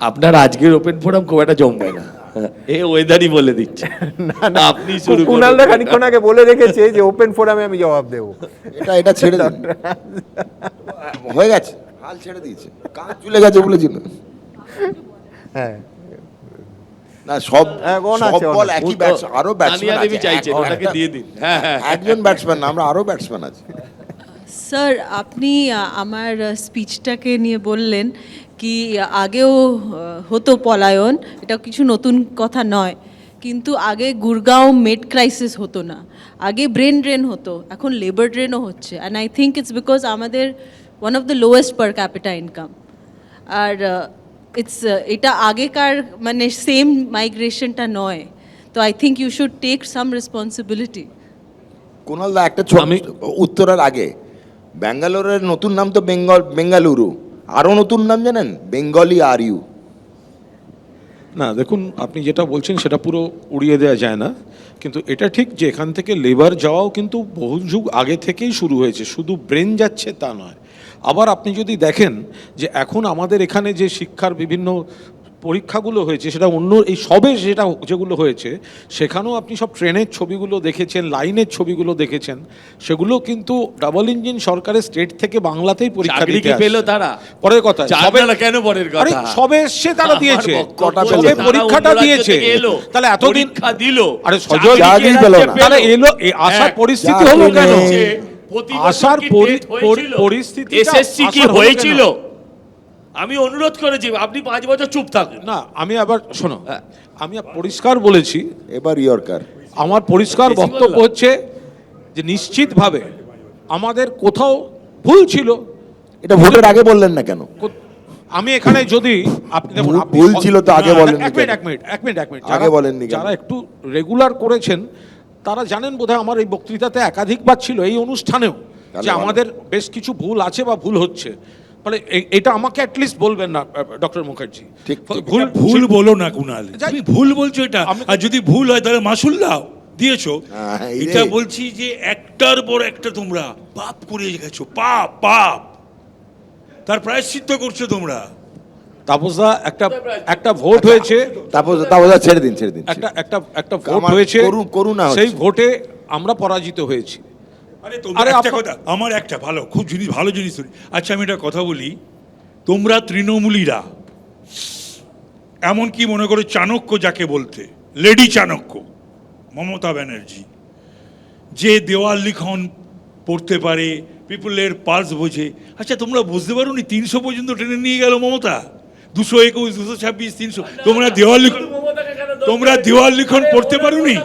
আপনার আজকের open forum খুব একটা জমবে না, এ ওয়েদারই বলে দিচ্ছে। না আপনি শুরু করুন। কুণালদা খানিকক্ষণ আগে বলে রেখেছে যে ওপেন ফোরামে আমি জবাব দেবো। এটা ছেড়ে দিন, হয়ে গেছে, হাল ছেড়ে দিয়েছে, কাজ চলে গেছে বলেছিল। হ্যাঁ না সব on সব আছে, on বল আছে। একই ব্যাটস, আরো ব্যাটসম্যান তানিয়া দেবী চাইছেন, আছে, ওটাকে দিয়ে দিন। হ্যাঁ হ্যাঁ একজন ব্যাটসম্যান না, আমরা আরো ব্যাটসম্যান আছে। স্যার আপনি আমার স্পিচটাকে নিয়ে বললেন কি আগেও হতো পলায়ন, এটা কিছু নতুন কথা নয়, কিন্তু আগে গুরগাঁও মেড ক্রাইসিস হতো না, আগে ব্রেন ড্রেন হতো, এখন লেবার ড্রেনও হচ্ছে। And I think it's because আমাদের one of the lowest per capita income. আর এটা আগেকার মানে সেম মাইগ্রেশনটা নয়, তো I think you should take some responsibility. কুণালদা একটা উত্তরের আগে, ব্যাঙ্গালোরের নতুন নাম তো বেঙ্গালুরু, আরো নতুন নাম জানেন, বেঙ্গলি আর ইউ। না দেখুন, আপনি যেটা বলছেন সেটা পুরো উড়িয়ে দেওয়া যায় না, কিন্তু এটা ঠিক যে এখান থেকে লেবার যাওয়াও কিন্তু বহু যুগ আগে থেকেই শুরু হয়েছে, শুধু ব্রেন যাচ্ছে তা নয়। আবার আপনি যদি দেখেন যে এখন আমাদের এখানে যে শিক্ষার বিভিন্ন পরীক্ষাগুলো হয়েছে, সেটা অন্য এই সবে যেগুলো হয়েছে সেখানেও আপনি সব ট্রেনের ছবিগুলো দেখেছেন, লাইনের ছবিগুলো দেখেছেন, সেগুলো কিন্তু ডাবল ইঞ্জিন সরকারের স্টেট থেকে বাংলাতেই পরীক্ষা চাকরি দিতে কি আসছে। পেলো তারা? পরের কথা জানবে না কেন পরের আরে কথা? সবে এসছে তারা আমার দিয়েছে, বক্তব্য সবে তারা পরীক্ষাটা অন্য রাজ্য দিয়েছে, থেকে এলো, তাহলে এতদিন পরীক্ষা দিল, আরে সজল চাকরি চাকরি কে পেল রাজ্যে না। তাহলে এলো আসার এক, পরিস্থিতি চাকরি হলো কেন? নেই। আসার পরিস্থিতি এসএসসি কি হয়েছিল? আমি অনুরোধ করেছি আপনি 5 বছর চুপ থাকুন। না আমি আবার শোনো, আমি পরিষ্কার বলেছি, এবার ইয়র্কার। আমার পরিষ্কার বেশি বক্তব্য বললাম। হচ্ছে যে নিশ্চিতভাবে আমাদের কোথাও ভুল ছিল। এটা ভোটের আগে বললেন না কেন? আমি এখানে যদি আপনি দেখুন, ভুল- আপনি ভুল ছিল তো আগে না, বলেননি এক মিনিট কেন? এক মিনিট আগে বলেননি কেন? যারা একটু রেগুলার করেছেন তারা জানেন বোধহয় আমার এই বক্তৃতাতে একাধিকবার ছিল, এই অনুষ্ঠানেও, তাহলে যে ভালো। আমাদের বেশ কিছু ভুল আছে বা ভুল হচ্ছে। ফলে এটা আমাকে অ্যাটলিস্ট বলবেন না ডক্টর মুখার্জি। ঠিক, ঠিক। ভুল বলো না কুণাল, যাই- তুমি ভুল বলছো এটা, আমি- আর যদি ভুল হয় তাহলে মাসুল দাও, দিয়েছো। হ্যাঁ, এই রে। এটা বলছি যে একটার পর একটা তোমরা পাপ করে গেছো, পাপ পাপ, তার প্রায়শ্চিত্ত করছো তোমরা। তাপসদা একটা ভোট হয়েছে, তারপর ছেড়ে দিন, ছেড়ে দিন। একটা ভোট আমার হয়েছে, করুণা হচ্ছে। সেই ভোটে আমরা পরাজিত হয়েছি। আরে তোমরা আরে একটা আপনা- কথা, আমার একটা খুব ভালো জিনিস শুনি। আচ্ছা আমি একটা কথা বলি, তোমরা তৃণমূলীরা এমনকি মনে করো চাণক্য যাকে বলতে, লেডি চাণক্য মমতা ব্যানার্জি, যে দেওয়াল লিখন পড়তে পারে, পিপুলের পালস বোঝে। আচ্ছা তোমরা বুঝতে পারো নি 300 পর্যন্ত টেনে নিয়ে গেল মমতা, 221, 226, 300। তোমরা দেওয়াল লিখন পড়তে পারোনি,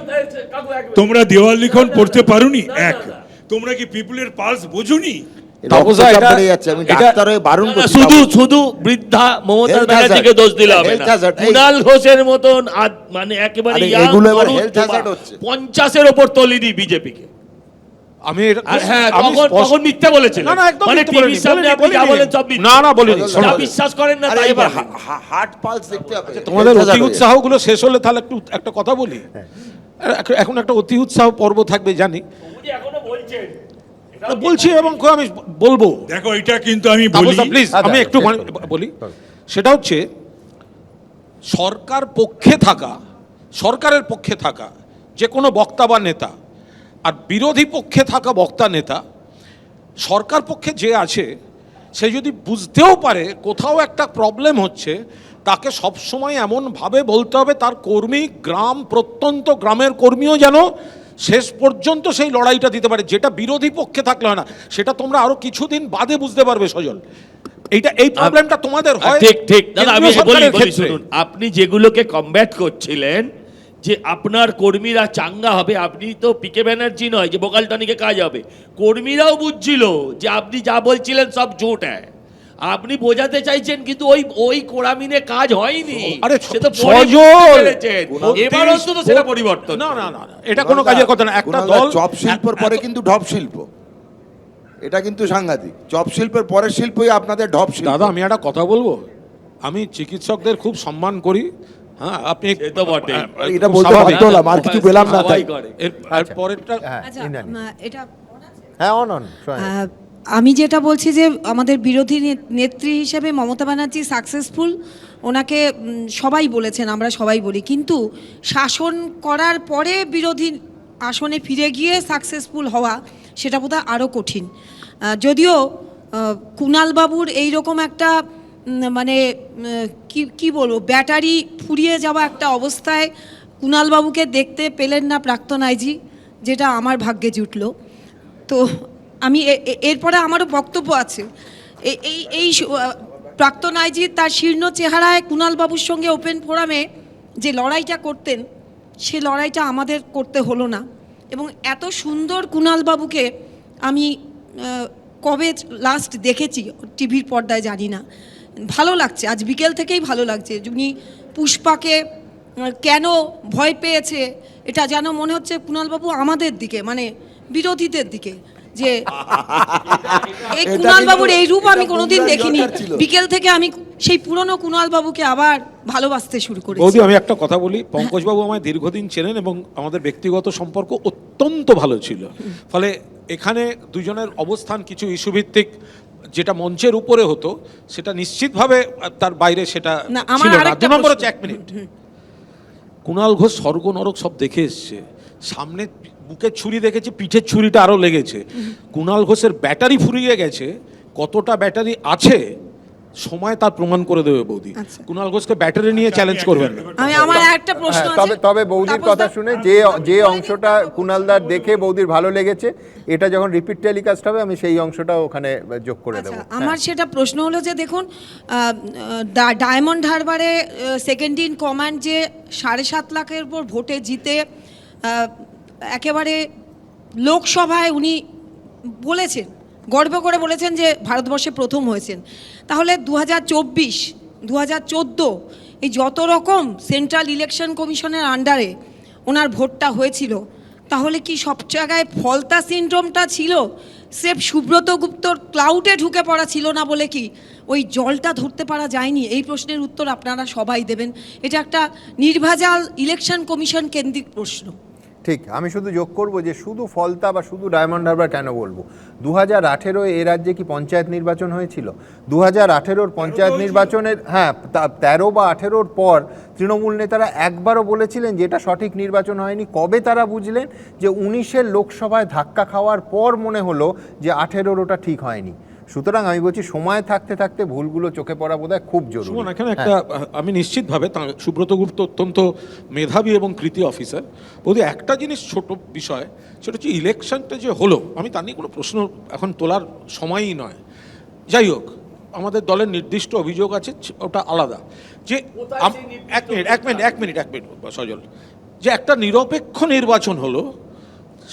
তোমরা দেওয়াল লিখন পড়তে পারোনি। এক, তোমরা কি পিপুলের পালস বোঝোনি? তাপসদা, রক্তচাপ এটা- বেড়ে যাচ্ছে, আমি এটা- ডাক্তার হয়ে বারণ করছি। শুধু বৃদ্ধা মমতা Health ব্যানার্জিকে hazard, দোষ দিলে হবে health না। hazard, এই- কুণাল ঘোষের মতন মানে একেবারে আরে young এগুলো এবার তরুণ health hazard হচ্ছে। 50-এর ওপর তলিনি বিজেপিকে। আমি হ্যাঁ, আমি তখন মিথ্যে বলেছিলেন। না, না, একদম মানে মিথ্যে টিভির বলিনি, সামনে আপনি যা বলিনি। বলেন সব মিথ্যে। না, না, বলিনি, যা শোনো। বিশ্বাস করেন না আরে তাই এবার বলেন। হার্ট পালস দেখতে হবে। তোমাদের Health hazard অতি হয়ে উৎসাহগুলো শেষ হলে তাহলে একটা কথা বলি। এখন একটা অতি উৎসাহ পর্ব থাকবে জানি, উনি এখনো বলছেন। বলছি এবং আমি বলবো। দেখো এটা কিন্তু আমি বলি, তাপসদা প্লিজ আচ্ছা, আমি একটু বলি। সেটা হচ্ছে সরকারের পক্ষে থাকা যে কোনো বক্তা বা নেতা, আর বিরোধী পক্ষে থাকা বক্তা নেতা, সরকার পক্ষে যে আছে সে যদি বুঝতেও পারে কোথাও একটা প্রবলেম হচ্ছে, তাকে সবসময় এমনভাবে বলতে হবে তার কর্মী, প্রত্যন্ত গ্রামের কর্মীও যেন শেষ পর্যন্ত সেই লড়াইটা দিতে পারে, যেটা বিরোধী পক্ষে থাকলে হয় না। সেটা তোমরা আরো কিছুদিন বাদে বুঝতে পারবে সজল। এই প্রবলেমটা তোমাদের হয় ঠিক দাদা, আমি কেন্দ্রীয় বলি সরকারের ক্ষেত্রে। শুনুন, আপনি যেগুলোকে কমব্যাট করছিলেন যে আপনার কর্মীরা চাঙ্গা হবে, আপনি তো পিকে ব্যানার্জি নয় যে বোকালটনিকে কাজ হবে। কর্মীরাও বুঝছিল যে আপনি যা বলছিলেন সব ঝুট হ্যাঁ, আপনি বোঝাতে চাইছেন, কিন্তু ওই কোড়ামিনে কাজ হয়নি। আরে সে তো সজল! এবার অন্তত সেটা পরিবর্তন। না, এটা কোনো কাজের কথা না। একটা কুণালদা, দল চপ শিল্পের পরে কিন্তু ঢপ শিল্প, এটা কিন্তু সাংঘাতিক। চপ শিল্পের পরের শিল্পই আপনাদের ঢপ শিল্প। দাদা আমি একটা কথা বলবো, আমি চিকিৎসকদের খুব সম্মান করি। হ্যাঁ, আপনি সে তো বটে। এটা বলতে স্বাভাবিক। বাধ্য হলাম, আর কিছু পেলাম না তাই। সবাই করে। এর পরেরটা হ্যাঁ আচ্ছা ইন্দ্রাণী। এটা হ্যাঁ অন আমি যেটা বলছি যে আমাদের বিরোধী নেত্রী হিসেবে মমতা ব্যানার্জি সাকসেসফুল, ওনাকে সবাই বলেছেন, আমরা সবাই বলি, কিন্তু শাসন করার পরে বিরোধী আসনে ফিরে গিয়ে সাকসেসফুল হওয়া সেটা বোধহয় আরও কঠিন। যদিও কুণাল বাবুর এইরকম একটা মানে কি বলবো, ব্যাটারি ফুরিয়ে যাওয়া একটা অবস্থায় কুণাল বাবুকে দেখতে পেলেন না প্রাক্তন আইজি, যেটা আমার ভাগ্যে জুটলো। তো আমি এরপরে আমারও বক্তব্য আছে। এই প্রাক্তন আইজি তার শীর্ণ চেহারায় কুণাল বাবুর সঙ্গে ওপেন ফোরামে যে লড়াইটা করতেন, সে লড়াইটা আমাদের করতে হলো না। এবং এত সুন্দর কুণাল বাবুকে আমি কবে লাস্ট দেখেছি টিভির পর্দায় জানি না, ভালো লাগছে, আজ বিকেল থেকেই ভালো লাগছে। উনি পুষ্পাকে কেন ভয় পেয়েছে, এটা যেন মনে হচ্ছে কুণালবাবু আমাদের দিকে, মানে বিরোধীদের দিকে, যে এই কুণালবাবুর এই রূপ আমি কোনোদিন দেখিনি। বিকেল থেকে আমি সেই পুরনো কুণালবাবুকে আবার ভালোবাসতে শুরু করেছি। বৌদি, আমি একটা কথা বলি, পঙ্কজবাবু আমায় দীর্ঘদিন চেনেন এবং আমাদের ব্যক্তিগত সম্পর্ক অত্যন্ত ভালো ছিল। ফলে এখানে দুজনের অবস্থান কিছু ইস্যুভিত্তিক যেটা মঞ্চের উপরে হতো সেটা নিশ্চিতভাবে তার বাইরে সেটা না, আমার ছিল না। আরেকটা 2 নম্বর হচ্ছে, প্রশ্ন। 1 মিনিট, কুণাল ঘোষ স্বর্গ নরক সব দেখে এসছে, সামনে বুকের ছুরি দেখেছে, পিঠের ছুরিটা আরো লেগেছে। কুণাল ঘোষের ব্যাটারি ফুরিয়ে গেছে, কতটা ব্যাটারি আছে সময় তার প্রমাণ করে দেবে বৌদি। আচ্ছা। কুণাল ঘোষকে ব্যাটারি নিয়ে চ্যালেঞ্জ করবেন না। আমার একটা প্রশ্ন হ্যাঁ, আছে। তবে বৌদির কথা শুনে যে অংশটা কুণালদার দেখে বৌদির ভালো লেগেছে, এটা যখন রিপিট টেলিকাস্ট হবে আমি সেই অংশটা ওখানে যোগ করে দেবো। আচ্ছা, আমার সেটা প্রশ্ন হলো যে দেখুন, ডায়মন্ড হারবারে সেকেন্ড ইন কমান্ড যে 7.5 লাখের উপর ভোটে জিতে একেবারে লোকসভায় উনি বলেছেন, গর্ব করে বলেছেন যে ভারতবর্ষে প্রথম হয়েছেন। তাহলে 2024, 2014 এই যত রকম সেন্ট্রাল ইলেকশন কমিশনের আন্ডারে ওনার ভোটটা হয়েছিল, তাহলে কি সব জায়গায় ফলতা সিনড্রোমটা ছিল? স্রেফ সুব্রত গুপ্তর ক্লাউডে ঢুকে পড়া ছিল না বলে কি ওই জলটা ধরতে পারা যায়নি? এই প্রশ্নের উত্তর আপনারা সবাই দেবেন। এটা একটা নির্ভেজাল ইলেকশন কমিশন কেন্দ্রিক প্রশ্ন। ঠিক, আমি শুধু যোগ করব যে শুধু ফলতা বা শুধু ডায়মন্ড হারবার কেন বলবো, 2018 এ রাজ্যে কি পঞ্চায়েত নির্বাচন হয়েছিল? 2018 পঞ্চায়েত নির্বাচনের 13 বা 18 পর তৃণমূল নেতারা একবারও বলেছিলেন যে এটা সঠিক নির্বাচন হয়নি? কবে তারা বুঝলেন যে 19-এর লোকসভায় ধাক্কা খাওয়ার পর মনে হলো যে 18-র ওটা ঠিক হয়নি? সুতরাং আমি বলছি সময় থাকতে থাকতে ভুলগুলো চোখে পড়া বোধহয় খুব জরুরি। শুনুন, এখানে একটা আমি নিশ্চিতভাবে সুব্রত গুপ্ত অত্যন্ত মেধাবী এবং কৃতি অফিসার। বৌদি, একটা জিনিস ছোট বিষয়, সেটা হচ্ছে ইলেকশনটা যে হলো, আমি তা নিয়ে কোনো প্রশ্ন এখন তোলার সময়ই নয়। যাই হোক, আমাদের দলের নির্দিষ্ট অভিযোগ আছে, ওটা আলাদা। যে এক মিনিট সজল, যে একটা নিরপেক্ষ নির্বাচন হলো,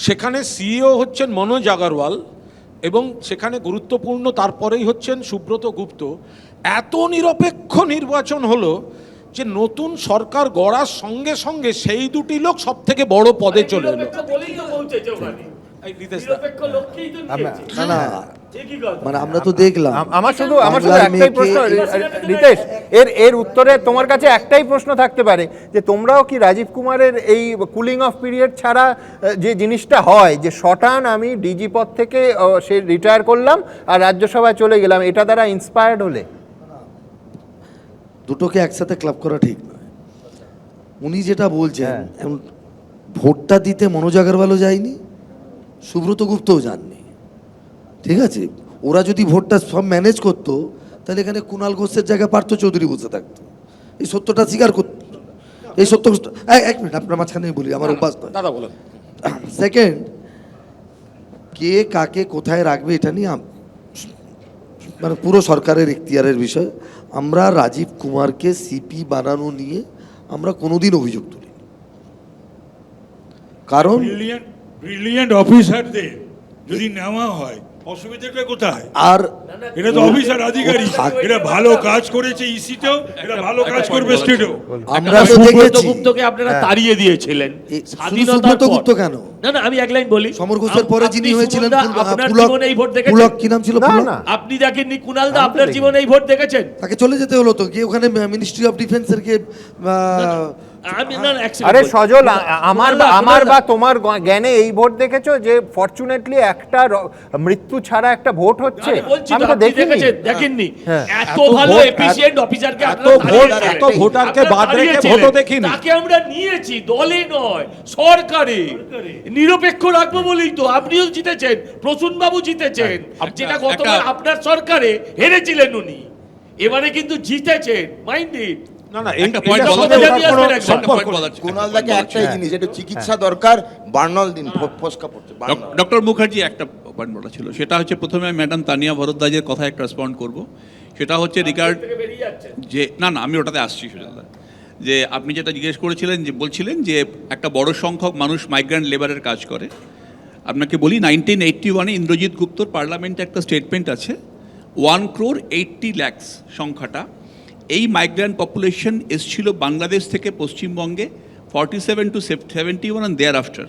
সেখানে সিইও হচ্ছেন মনোজ আগরওয়াল এবং সেখানে গুরুত্বপূর্ণ তারপরেই হচ্ছেন সুব্রত গুপ্ত। এত নিরপেক্ষ নির্বাচন হলো যে নতুন সরকার গড়ার সঙ্গে সঙ্গে সেই দুটি লোক সব থেকে বড় পদে চলে এলো। মানে আমরা তো দেখলাম। আমার শুধু একটাই প্রশ্ন রিতেশ, এর উত্তরে তোমার কাছে একটাই প্রশ্ন থাকতে পারে যে তোমরাও কি রাজীব কুমারের এই কুলিং অফ পিরিয়ড ছাড়া যে জিনিসটা হয় যে শটান আমি ডিজি পদ থেকে সে রিটায়ার করলাম আর রাজ্যসভায় চলে গেলাম, এটা দ্বারা ইন্সপায়ার্ড হলে? দুটোকে একসাথে ক্লাব করা ঠিক নয়। উনি যেটা বলছেন, ভোটটা দিতে মনোজ আগরওয়ালও যায়নি, সুব্রত গুপ্তও যাননি, ঠিক আছে? ওরা যদি ভোটটা সব ম্যানেজ করতো তাহলে এখানে কুণাল ঘোষের জায়গায় পার্থ চৌধুরী বসে থাকতো। এই সত্যটা স্বীকার করতো। এই সত্য, এক মিনিট আপনার মাঝখানে বলি, আমার অভ্যাস নয়। দাদা বলেন। সেকেন্ড, কে কাকে কোথায় রাখবে এটা নিয়ে মানে পুরো সরকারের এখতিয়ারের বিষয়। আমরা রাজীব কুমারকে সিপি বানানো নিয়ে আমরা কোনোদিন অভিযোগ তুলি, কারণ ব্রিলিয়েন্ট অফিসারদের যদি নেওয়া হয় অসুবিধাটা কোথায়? আর এটা তো অফিসার আধিকারিক, এটা ভালো কাজ করেছে ইসিতেও, এটা ভালো কাজ করবে স্টেটেও। আমরা তো সুব্রত দেখেছি। গুপ্তকে আপনারা তাড়িয়ে দিয়েছিলেন শুধু স্বাধীনতার সুব্রত পর। গুপ্ত কেন, না না, আমি এক লাইন বলি। সমর ঘোষের পরে আপনি যিনি হয়েছিলেন সুমনদা, আপনার পুলক, জীবনে এই ভোট দেখেছেন? পুলক কি নাম ছিল? না, পুলক? না। আপনি দেখেননি? কুণাল দা, আমি তো আপনার দেখিনি। জীবনে এই ভোট দেখেছেন? তাকে চলে যেতে হলো তো, কি ওখানে মিনিস্ট্রি অফ ডিফেন্সের কে আমি না না, এক second আরে বলি। সজল, আমার কুণাল দা, আমার কুণাল বা দা, তোমার জ্ঞানে এই ভোট দেখেছো যে ফরচুনেটলি একটা মৃত্যু ছাড়া একটা ভোট হচ্ছে? আমি বলছি আমি তো, তো আপনি দেখিনি। দেখেছেন, দেখেননি? হ্যাঁ। এত এত ভালো ভোট, এফিশিয়েন্ট অফিসারকে এত আপনারা ভোট, দাঁড়িয়েছিলেন। এত ভোটারকে আপনারা বাদ রেখে দাঁড়িয়েছিলেন। ভোটও দেখিনি। তাকে আমরা নিয়েছি, দলে নয়, সরকারে নিরপেক্ষ রাখবো বলেই তো। আপনিও জিতেছেন, প্রসূন বাবু জিতেছেন, যেটা গতবার আপনার সরকারে হেরেছিলেন উনি, এবারে কিন্তু জিতেছেন। Mind it. না না, একটা point এইটার বলা সঙ্গে যায়, ওটার কোনো একটা point সম্পর্ক বলা নেই। যায়। কুণালদাকে একটাই জিনিস, একটু চিকিৎসা দরকার, বার্নল দিন, ফসকা পড়ছে বার্নল। ডক্টর মুখার্জি একটা পয়েন্ট বলা ছিল, সেটা হচ্ছে প্রথমে আমি ম্যাডাম তানিয়া ভরদ্বাজের কথা একটা রেসপন্ড করব। সেটা হচ্ছে রিগার্ড যে না না, আমি ওটাতে আসছি সুজাতা, যে আপনি যেটা জিজ্ঞেস করেছিলেন, যে বলছিলেন যে একটা বড় সংখ্যক মানুষ মাইগ্রেন্ট লেবারের কাজ করে। আপনাকে বলি 1981-এ ইন্দ্রজিৎ গুপ্তর পার্লামেন্টে একটা স্টেটমেন্ট আছে, 1,80,00,000 সংখ্যাটা। এই মাইগ্রেন্ট পপুলেশন এসছিল বাংলাদেশ থেকে পশ্চিমবঙ্গে 47 to 71 and দেয়ার আফটার।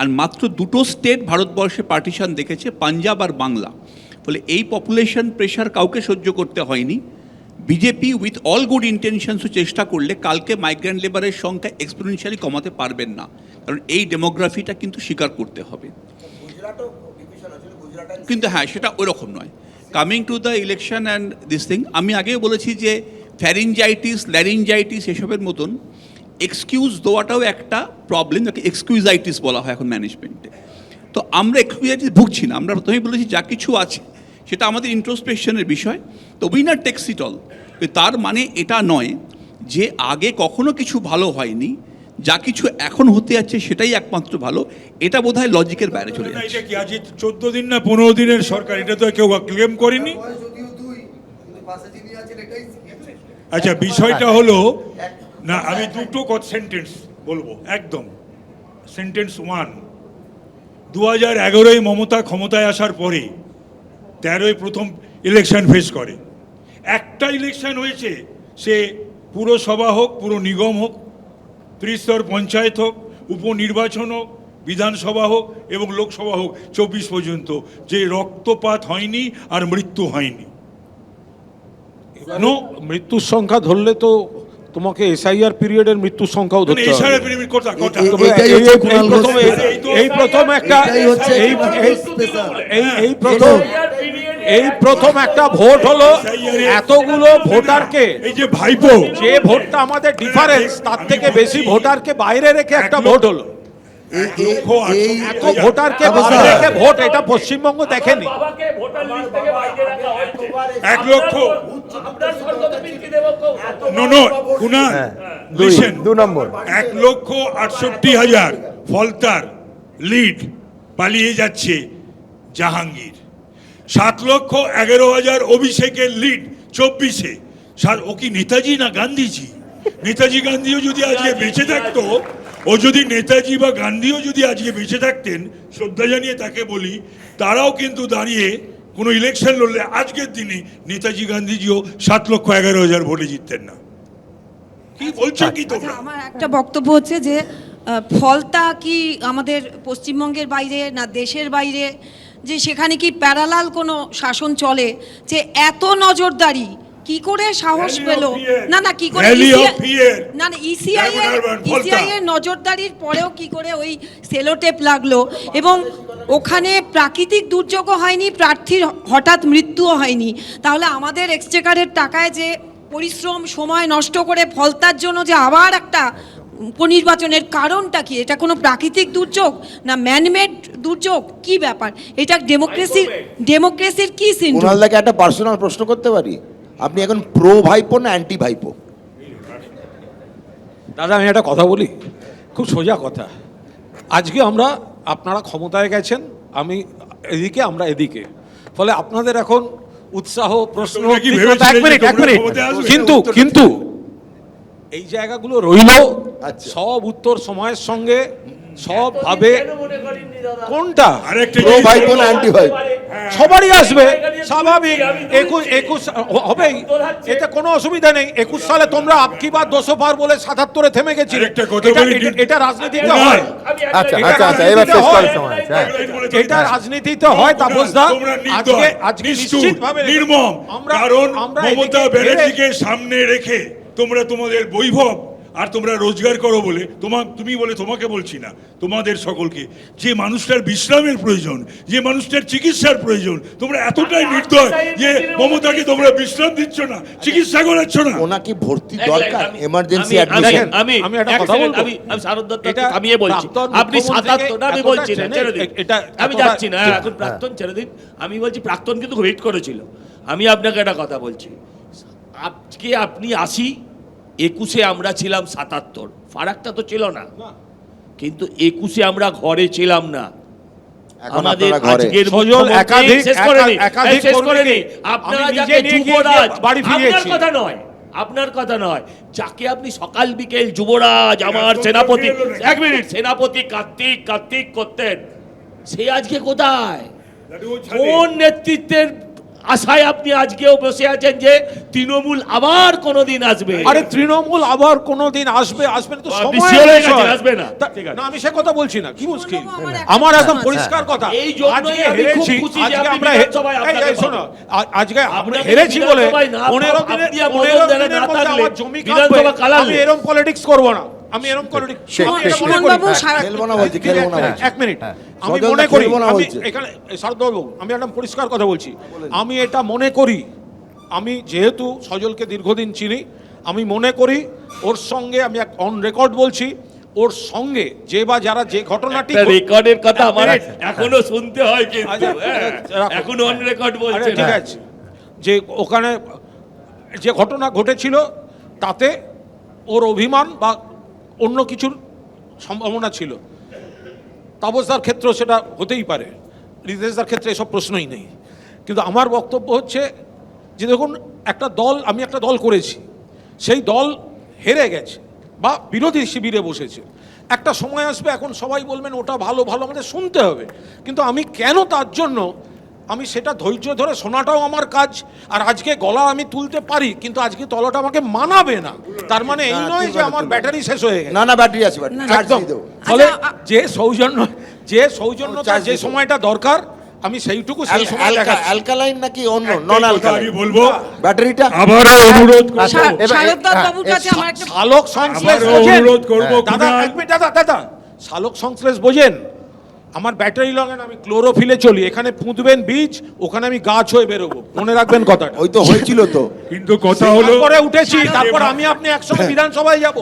আর মাত্র দুটো স্টেট ভারতবর্ষে পার্টিশন দেখেছে, পাঞ্জাব আর বাংলা। ফলে এই পপুলেশন প্রেশার কাউকে সহ্য করতে হয়নি। বিজেপি উইথ অল গুড ইন্টেনশনসও চেষ্টা করলে কালকে মাইগ্রেন্ট লেবারের সংখ্যা এক্সপোনেনশিয়ালি কমাতে পারবেন না, কারণ এই ডেমোগ্রাফিটা কিন্তু স্বীকার করতে হবে। কিন্তু হ্যাঁ, সেটা ওই রকম নয়। Coming to the election and this thing, আমি আগেও বলেছি যে ফ্যারিঞ্জাইটিস, ল্যারিঞ্জাইটিস এসবের মতন এক্সকিউজ দেওয়াটাও একটা প্রবলেম, যাকে এক্সকিউজাইটিস বলা হয় এখন ম্যানেজমেন্টে। তো আমরা এক্সকিউজাইটিস ভুগছি না, আমরা প্রথমেই বলেছি যা কিছু আছে সেটা আমাদের ইন্ট্রোস্পেকশনের বিষয়। তো উইনার টেক্স ইট অল, তার মানে এটা নয় যে আগে কখনো কিছু ভালো হয়নি, যা কিছু এখন হতে যাচ্ছে সেটাই একমাত্র ভালো। এটা বোধহয় লজিকের বাইরে চলে না, যাচ্ছে। এটা কি আজ 14 দিন না 15 দিনের সরকার, এটা তো কেউ ক্লেম করেনি। আচ্ছা, বিষয়টা হলো না, আমি দুটো সেন্টেন্স বলবো, একদম সেন্টেন্স ওয়ান। 2011-এ মমতা ক্ষমতায় আসার পরে 13-য় প্রথম ইলেকশন ফেস করে। একটা ইলেকশন হয়েছে, সে পুরসভা হোক, পুরো নিগম হোক, ত্রিস্তর পঞ্চায়েত হোক, উপনির্বাচন হোক, বিধানসভা হোক এবং লোকসভা হোক, 24 পর্যন্ত, যে রক্তপাত হয়নি আর মৃত্যু হয়নি। নো, মৃত্যুর সংখ্যা ধরলে তো তোমাকে এসআইআর পিরিয়ডের মৃত্যুর সংখ্যাও ধরতে হবে। এছাড়া কথা কথা তবে এটাই হচ্ছে কুণাল ঘোষ এই প্রথম একটা এটাই হচ্ছে এই স্পেশাল। এই প্রথম একটা ভোট হলো এতগুলো ভোটারকে, এই যে ভাইপো, যে ভোটটা আমাদের ডিফারেন্স তার থেকে বেশি ভোটারকে বাইরে রেখে একটা ভোট হলো। এত ভোটারকে বাইরে রেখে ভোট, এটা পশ্চিমবঙ্গ দেখেনি। বাবাকে ভোটার লিস্ট থেকে বাইরে রাখা হয়েছে। 1 লক্ষ আপনার সরকার কি দেব কেউ? নো নো কুনাল, লিসেন, 2 নম্বর 1,68,000 ফলতার লিড পালিয়ে যাচ্ছে জাহাঙ্গীর। 7,11,000 অভিষেকের লিড 24-এ। ও কি নেতাজি না গান্ধীজি? নেতাজি গান্ধীও যদি আজকে বেঁচে থাকতো, ও যদি নেতাজি বা গান্ধীও যদি আজকে বেঁচে থাকতেন, শ্রদ্ধা জানিয়ে তাকে বলি, তারাও কিন্তু দাঁড়িয়ে কোনো ইলেকশন লড়লে আজকের দিনে নেতাজি গান্ধীজিও 7,11,000 ভোটে জিততেন না। কি বলছো কি তোমরা? আমার একটা বক্তব্য হচ্ছে যে ফলতা কি আমাদের পশ্চিমবঙ্গের বাইরে না দেশের বাইরে, যে সেখানে কি প্যারালাল কোনো শাসন চলে, যে এত নজরদারি কি করে সাহস Valley of পেল? fear. না না, কি করে Valley of fear. না না, ইসিআই ফলতা। এর নজরদারির পরেও কি করে ওই সেলোটেপ লাগলো? এবং ওখানে প্রাকৃতিক দুর্যোগও হয়নি, প্রার্থীর হঠাৎ মৃত্যুও হয়নি। তাহলে আমাদের এক্সচেকারের টাকায় যে পরিশ্রম, সময় নষ্ট করে ফলতার জন্য যে আবার একটা উপনির্বাচনের কারণটা কি? এটা কোনো প্রাকৃতিক দুর্যোগ না ম্যানমেড দুর্যোগ? কি ব্যাপার এটা? ডেমোক্রেসির কি সিনড্রোম? কুণালদাকে একটা পার্সোনাল প্রশ্ন করতে পারি? আপনি এখন প্রো ভাইপো না অ্যান্টি ভাইপো? দাদা, আমি একটা কথা বলি, খুব সোজা কথা। আজকে আপনারা ক্ষমতায় গেছেন, আমি এদিকে, আমরা এদিকে। ফলে আপনাদের এখন উৎসাহ, প্রশ্ন, তোমরা কি তীব্রতা- এক ভেবেছিলে মিনিট, যে এক তোমরা মিনিট। ক্ষমতায় আসবে? কিন্তু এই জায়গাগুলো রইল, আচ্ছা। সব উত্তর সময়ের সঙ্গে সব ভাবে কেন মনে করেননি দাদা? কোনটা আরেকটা প্রো জিনিস ভাইপো বলবো। না অ্যান্টি ভাইপো? সবারই আসবে স্বাভাবিক। 21 হবেই, এতে কোনো অসুবিধা নেই। 21 সালে তোমরা আপকি বাত 200 পার বলে 77-এ থেমে গেছিলে। আরেকটা কথা বলি, এটা রাজনীতিতে হয়, আচ্ছা এটা আচ্ছা আচ্ছা, এবার শেষ করার সময় আছে, হ্যাঁ। এটা রাজনীতিতে হয়। তাপসদা তোমরা আজকে নির্দয়, নিষ্ঠুর, নিশ্চিতভাবে নির্মম, কারণ আমরা মমতা এদিকে ব্যানার্জিকে সামনে রেখে তোমরা তোমাদের বৈভব আর তোমরা রোজগার করো বলে তুমি বলে তোমাকে বলছি না, তোমাদের সকলকে, যে মানুষটার বিশ্রামের প্রয়োজন, যে মানুষটার চিকিৎসার প্রয়োজন, তোমরা এতটাই নির্দয় যে মমতাকে তোমরা বিশ্রাম দিচ্ছ না, চিকিৎসা করাচ্ছ না। ওনাকে ভর্তি দরকার, এমার্জেন্সি আমি অ্যাডমিশন। আমি একটা কথা বলবো। আমি শারদ দত্ত এটা থামিয়ে বলছি, প্রাক্তন আপনি মুখ্যমন্ত্রীকে 77 না, আমি এতটা বলছি না, চেনেন, ছেড়ে দিন, এটা আমি এতটা- যাচ্ছি না, এখন প্রাক্তন ছেড়ে দিন। আমি বলছি প্রাক্তন কিন্তু হিট করেছিল। আমি আপনাকে একটা কথা বলছি, আজকে আপনি 80, 21-এ আমরা ছিলাম 77, ফারাকটা তো ছিল না, কিন্তু 21-এ আমরা ঘরে ছিলাম না। এখন আমাদের আপনারা ঘরে। আজকের সজল মুখ্যমন্ত্রী একাধিক- শেষ করে নি, একাধিক শেষ করে নি। কর্মীকে আপনারা আমি নিজে যাকে নিয়ে গিয়ে যুবরাজ, বাড়ি ফিরিয়েছি। আপনার কথা নয়, আপনার কথা নয়, যাকে আপনি সকাল বিকেল যুবরাজ, আমার সেনাপতি, 1 মিনিট, সেনাপতি কার্তিক কার্তিক করতেন, সে আজকে কোথায়? কোন নেতৃত্বের আশায় আপনি আজকেও বসে আছেন যে তৃণমূল আবার কোনোদিন আসবে? আরে তৃণমূল আবার কোনোদিন আসবে, আসবে না তো আপনি সময় sure হয়ে গেছেন, আসবে না? ঠিক আছে। না, আমি সে কথা বলছি না, কি মুশকিল, আমার একটা আমার একদম কথা পরিষ্কার কথা। এই জন্যই আজকে আমি খুব হেরেছি, খুশি যে আজকে আপনি আমরা বিধানসভায় আপনাকে শোনো, আজকে আমরা আপনাকে হেরেছি বলে বিধানসভায় না 15 দিনের আপনি আর বদল দেন না মধ্যে থাকলে আমার জমি বিধানসভা কাটবে। কালালে। আমি এরকম পলিটিক্স করব না, আমি এরকম পলিটিক্স, সুমনবাবু খেলবো না বলছি, খেলবো না বলছি। এক মিনিট, আমি সজল মনে দা করি, খেলবো না আমি বলছে। এখানে শারদবাবু, আমি একদম পরিষ্কার কথা বলছি, আমি এটা মনে করি, আমি যেহেতু সজলকে দীর্ঘদিন চিনি, আমি মনে করি ওর সঙ্গে, আমি অন রেকর্ড বলছি, ওর সঙ্গে যে বা যারা যে ঘটনাটি রেকর্ডের কথা আমার এক মিনিট। এখনো শুনতে হয়, কিন্তু আচ্ছা, হ্যাঁ, রাখো। এখন অন রেকর্ড আরে বলছেন। ঠিক আছে, যে ওখানে যে ঘটনা ঘটেছিল তাতে ওর অভিমান বা অন্য কিছুর সম্ভাবনা ছিল। তাপসদার ক্ষেত্রেও সেটা হতেই পারে, রিতেশদার ক্ষেত্রে এসব প্রশ্নই নেই। কিন্তু আমার বক্তব্য হচ্ছে যে দেখুন, একটা দল, আমি একটা দল করেছি, সেই দল হেরে গেছে বা বিরোধী শিবিরে বসেছে। একটা সময় আসবে, এখন সবাই বলবেন ওটা ভালো ভালো, আমাদের শুনতে হবে, কিন্তু আমি কেন তার জন্য আমি সেটা ধৈর্য ধরে শোনাটাও আমার কাজ। আর আজকে গলা আমি তুলতে পারি, কিন্তু আজকে তলাটা আমাকে মানাবে না, তার মানে এই না, নয় যে তুলবে না, আমার তুলবে না। ব্যাটারি শেষ হয়ে গেছে। না না, ব্যাটারি আছে, ব্যাটারি চার্জ একদম। দিয়ে দেবো। ফলে আচ্ছা, যে সৌজন্যতা, চার্জ যে দিতে। সময়টা দরকার, আমি সেইটুকু সেই সময় দেখাচ্ছি। অ্যালকালাইন নাকি অন্য একটাই নন কথা আমি অ্যালকালাইন বলবো, ব্যাটারিটা? আবারও অনুরোধ করবো, শারদদাস বাবুর কাছে আমার একটা শালক সংশ্লেষ আবারও বোঝেন? অনুরোধ করবো, দাদা কুণাল। এক মিনিট, দাদা শালক সংশ্লেষ বোঝেন? আমার ব্যাটারি লাগান, আমি ক্লোরোফিলে চলি, এখানে পুঁতবেন বীজ, ওখানে আমি গাছ হয়ে বেরোবো, মনে রাখবেন কথাটা। ওই তো হয়েছিল তো। কিন্তু কথা হলো তারপরে উঠেছি, তারপর আমি আপনি একসঙ্গে বিধানসভায় যাব।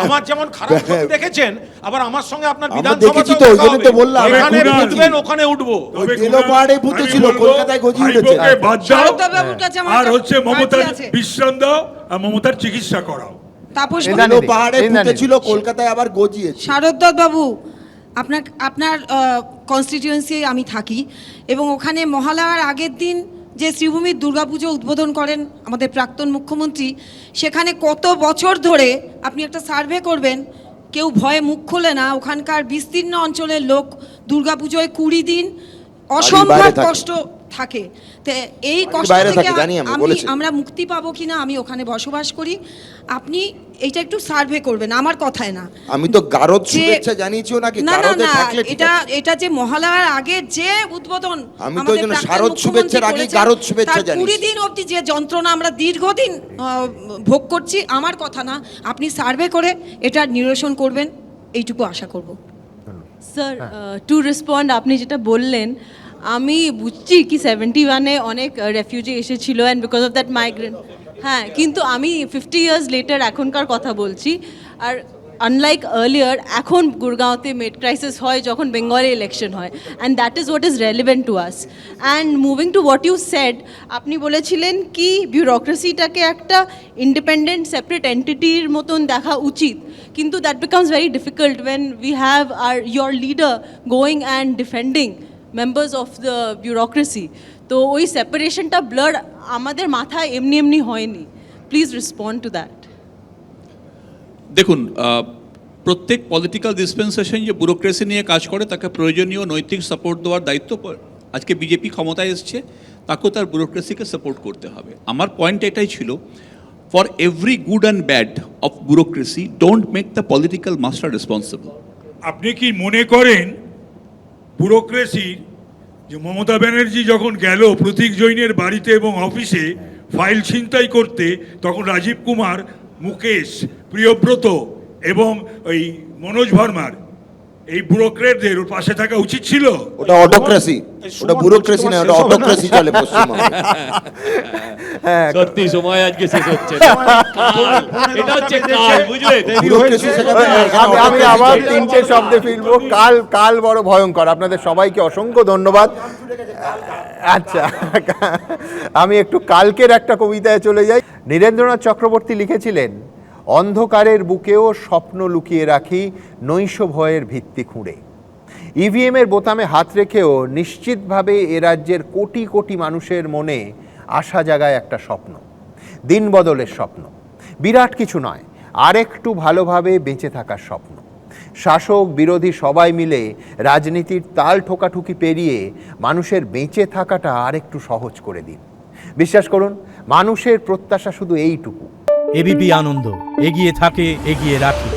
আমার যেমন খারাপ ছবি দেখেছেন, আবার আমার সঙ্গে আপনার আমরা বিধানসভা দেখেছি তো, ওই জন্যই তো বললাম। এখানে আমরা পুঁতবেন, ওখানে উঠবো। ওই তবে তেলো কুণাল, পাহাড়ে পুঁতে আমি ছিল, বলবো, কলকাতায় গজিয়ে উঠেছে। ভাইপোকে বাদ দাও, শারদদাস বাবুর কাছে আমার আর একটা হচ্ছে মমতার প্রার্থী আছে। বিশ্রাম দাও, আর মমতার চিকিৎসা করাও। তাপস এই বাবু, জানি। তেলো পাহাড়ে এই পুঁতে জানি। ছিল, কলকাতায় আবার গজিয়েছে। শারদদাস বাবু, আপনার আপনার কনস্টিটিউয়েন্সি আমি থাকি, এবং ওখানে মহালয়ার আগের দিন যে শ্রীভূমির দুর্গাপুজো উদ্বোধন করেন আমাদের প্রাক্তন মুখ্যমন্ত্রী, সেখানে কত বছর ধরে আপনি একটা সার্ভে করবেন, কেউ ভয়ে মুখ খোলে না। ওখানকার বিস্তীর্ণ অঞ্চলের লোক দুর্গাপুজোয় 20 দিন অসম্ভব বাইরে থাকে। কষ্ট থাকে। তো এই বাড়ির কষ্ট বাইরে থেকে থাকে, জানি আমি, বলেছে। আমরা মুক্তি পাবো কিনা, আমি ওখানে বসবাস করি, আপনি এইটা একটু সার্ভে করবেন, আমার কথায় না। আমি তো গারদ যে- শুভেচ্ছা জানিয়েছিও নাকি, না না গারদে না, থাকলে ঠিক এটা আছে। এটা যে মহালয়ার আগে যে উদ্বোধন আমি তো আমাদের ওই জন্য প্রাক্তন শারদ মুখ্যমন্ত্রী শুভেচ্ছার আগেই করেছেন, গারদ শুভেচ্ছা তার 20 জানিয়েছি। দিন অবধি যে যন্ত্রণা আমরা দীর্ঘদিন ভোগ করছি, আমার কথা না, আপনি সার্ভে করে এটা নিরসন করবেন, এইটুকু আশা করব। স্যার, টু রেসপন্ড, আপনি যেটা বললেন, আমি বুঝছি কি 71-এ অনেক রেফিউজি এসেছিল and because of that migrant, হ্যাঁ, কিন্তু আমি 50 ইয়ার্স লেটার এখনকার কথা বলছি। আর আনলাইক আর্লিয়ার, এখন গুরগাঁওতে মেড ক্রাইসিস হয় যখন বেঙ্গলে ইলেকশন হয়, and that is what is relevant to us. And moving to what you said, আপনি বলেছিলেন কি বিউরোক্রেসিটাকে একটা ইন্ডিপেন্ডেন্ট সেপারেট এন্টিটির মতন দেখা উচিত, কিন্তু that becomes very difficult when we have your leader going and defending members of the bureaucracy. তো ওই সেপারেশনটা ব্লার আমাদের মাথায় এমনি এমনি হয়নি। Please respond to that. দেখুন, প্রত্যেক পলিটিক্যাল ডিসপেন্সেশন যে ব্যুরোক্রেসি নিয়ে কাজ করে, তাকে প্রয়োজনীয় নৈতিক সাপোর্ট দেওয়ার দায়িত্ব আজকে বিজেপি ক্ষমতায় এসছে, তাকেও তার ব্যুরোক্রেসিকে সাপোর্ট করতে হবে। আমার পয়েন্ট এটাই ছিল, for every good and bad of bureaucracy don't make the political master responsible. আপনি কি মনে করেন ব্যুরোক্রেসির যে মমতা ব্যানার্জি যখন গেল প্রতীক জৈনের বাড়িতে এবং অফিসে ফাইল ছিনতাই করতে, তখন রাজীব কুমার, মুকেশ, প্রিয়ব্রত এবং ওই মনোজ ভার্মার এই ব্যুরোক্রেটদের ওর পাশে থাকা উচিত ছিল? ওটা অটোক্রেসি, ওটা ব্যুরোক্রেসি না, ওটা অটোক্রেসি চলে পশ্চিমবঙ্গে। সত্যি সময় আজকে শেষ হচ্ছে না। এটা হচ্ছে কাল, বুঝলে? ব্যুরোক্রেসি শেখাতে হয়, এখানে আমি autocracy আবার চলে। তিনটে শব্দে ফিরবো, কাল কাল বড় ভয়ঙ্কর। আপনাদের সবাইকে অসংখ্য ধন্যবাদ। আচ্ছা, আমি একটু কালকের একটা কবিতায় চলে যাই। নীরেন্দ্রনাথ চক্রবর্তী লিখেছিলেন, অন্ধকারের বুকেও স্বপ্ন লুকিয়ে রাখি, নৈশ ভয়ের ভিত্তি খুঁড়ে। ইভিএমের বোতামে হাত রেখেও নিশ্চিতভাবে এ রাজ্যের কোটি কোটি মানুষের মনে আশা জাগায় একটা স্বপ্ন, দিন বদলের স্বপ্ন। বিরাট কিছু নয়, আরেকটু ভালোভাবে বেঁচে থাকার স্বপ্ন। শাসক বিরোধী সবাই মিলে রাজনীতির তাল ঠোকাঠুকি পেরিয়ে মানুষের বেঁচে থাকাটা আরেকটু সহজ করে দিন। বিশ্বাস করুন, মানুষের প্রত্যাশা শুধু এইটুকু। এবিপি আনন্দ, এগিয়ে থাকে, এগিয়ে রাখে।